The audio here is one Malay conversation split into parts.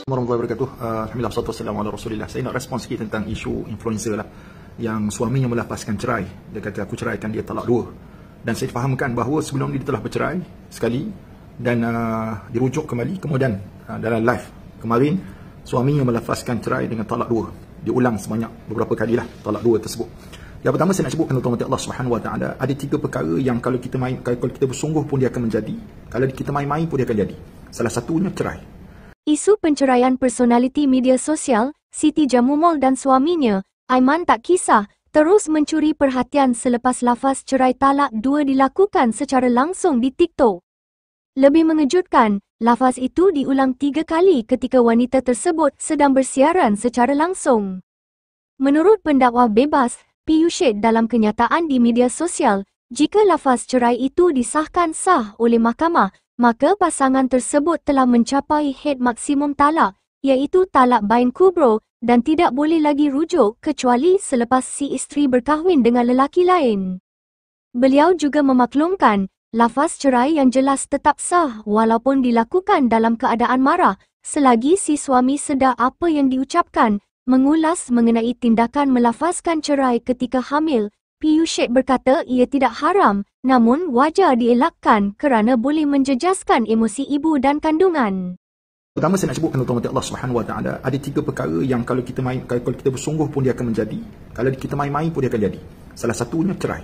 Warahmatullahi wabarakatuh. Alhamdulillah, wassalatu wassalamu ala Rasulillah. Saya nak respon sikit tentang isu influencer lah, yang suaminya melafazkan cerai. Dia kata, aku ceraikan dia, talak dua. Dan saya fahamkan bahawa sebelum ni dia telah bercerai sekali dan dirujuk kembali. Kemudian dalam live kemarin, suaminya melafazkan cerai dengan talak dua. Diulang sebanyak beberapa kali lah talak dua tersebut. Yang pertama saya nak sebutkan tuan-tuan Allah Subhanahu Wa Taala, ada tiga perkara yang kalau kita bersungguh pun dia akan menjadi, kalau kita main-main pun dia akan jadi. Salah satunya cerai. Isu penceraian personaliti media sosial, Siti Jamumol dan suaminya, Aiman Tak Kisah, terus mencuri perhatian selepas lafaz cerai talak dua dilakukan secara langsung di TikTok. Lebih mengejutkan, lafaz itu diulang 3 kali ketika wanita tersebut sedang bersiaran secara langsung. Menurut pendakwa bebas, Piyush dalam kenyataan di media sosial, jika lafaz cerai itu disahkan sah oleh mahkamah, maka pasangan tersebut telah mencapai had maksimum talak, iaitu talak bain kubro, dan tidak boleh lagi rujuk kecuali selepas si isteri berkahwin dengan lelaki lain. Beliau juga memaklumkan, lafaz cerai yang jelas tetap sah walaupun dilakukan dalam keadaan marah, selagi si suami sedar apa yang diucapkan. Mengulas mengenai tindakan melafazkan cerai ketika hamil, Piyush berkata ia tidak haram, namun wajar dielakkan kerana boleh menjejaskan emosi ibu dan kandungan. Pertama saya nak sebutkan tuan-tuan Allah Subhanahu Wa Taala, ada tiga perkara yang kalau kita bersungguh pun dia akan menjadi, kalau kita main-main pun dia akan jadi. Salah satunya cerai.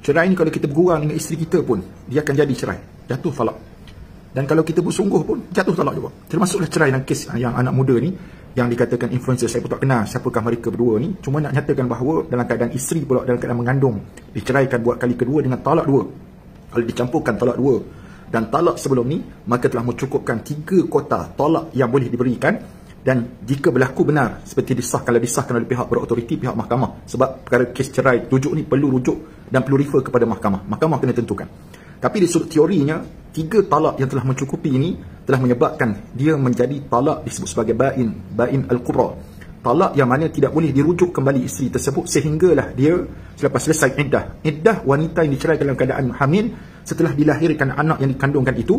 Cerai ni kalau kita bergurau dengan isteri kita pun, dia akan jadi cerai, jatuh talak. Dan kalau kita bersungguh pun jatuh talak juga. Termasuklah cerai dan kes yang anak muda ni yang dikatakan influencer. Saya pun tak kenal siapakah mereka berdua ni, cuma nak nyatakan bahawa dalam keadaan isteri pula dalam keadaan mengandung, diceraikan buat kali kedua dengan talak dua. Kalau dicampurkan talak dua dan talak sebelum ni, maka telah mencukupkan 3 kota talak yang boleh diberikan. Dan jika berlaku benar seperti kalau disahkan oleh pihak berautoriti, pihak mahkamah, sebab perkara kes cerai rujuk ni perlu rujuk dan perlu refer kepada mahkamah kena tentukan. Tapi di sudut teorinya, 3 talak yang telah mencukupi ini telah menyebabkan dia menjadi talak disebut sebagai bain al-kubra. Talak yang mana tidak boleh dirujuk kembali isteri tersebut sehinggalah dia selepas selesai iddah. Iddah wanita yang diceraikan dalam keadaan hamil setelah dilahirkan anak yang dikandungkan itu,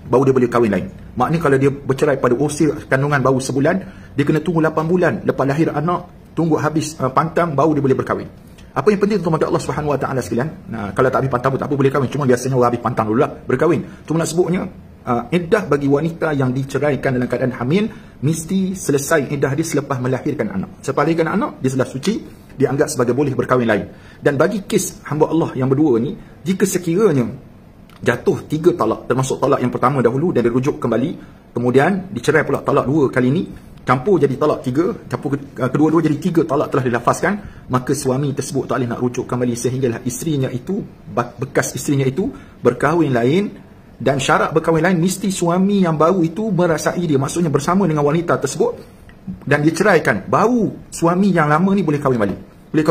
baru dia boleh kahwin lain. Maknanya kalau dia bercerai pada usia kandungan baru sebulan, dia kena tunggu 8 bulan lepas lahir anak, tunggu habis pantang baru dia boleh berkahwin. Apa yang penting untuk Allah Subhanahu Wa Taala sekalian, kalau tak habis pantang pun tak apa, boleh kahwin. Cuma biasanya orang habis pantang dulu lah berkahwin. Cuma nak sebutnya, iddah bagi wanita yang diceraikan dalam keadaan hamil mesti selesai iddah dia selepas melahirkan anak. Selepas melahirkan anak, dia sudah suci, dianggap sebagai boleh berkahwin lain. Dan bagi kes hamba Allah yang berdua ni, jika sekiranya jatuh 3 talak, termasuk talak yang pertama dahulu dan dirujuk kembali, kemudian dicerai pula talak 2 kali ni, campur jadi talak 3, campur kedua-dua jadi 3 talak telah dilafazkan, maka suami tersebut tak boleh nak rujuk kembali sehinggalah isterinya itu, bekas isterinya itu berkahwin lain. Dan syarat berkahwin lain mesti suami yang baru itu merasai dia, maksudnya bersama dengan wanita tersebut dan diceraikan, baru suami yang lama ni boleh kahwin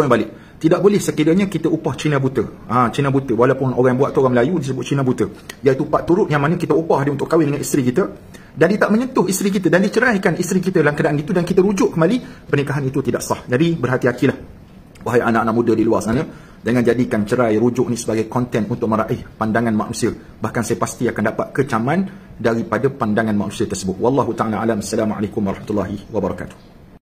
balik. Tidak boleh sekiranya kita upah Cina buta. Cina buta, walaupun orang yang buat tu orang Melayu disebut Cina buta, iaitu pak turut yang mana kita upah dia untuk kahwin dengan isteri kita dan dia tak menyentuh isteri kita dan diceraikan isteri kita dalam keadaan itu dan kita rujuk kembali, pernikahan itu tidak sah. Jadi berhati-hatilah wahai anak-anak muda di luar sana, jangan jadikan cerai rujuk ni sebagai konten untuk meraih pandangan manusia. Bahkan saya pasti akan dapat kecaman daripada pandangan manusia tersebut. Wallahu ta'ala alam. Assalamualaikum warahmatullahi wabarakatuh.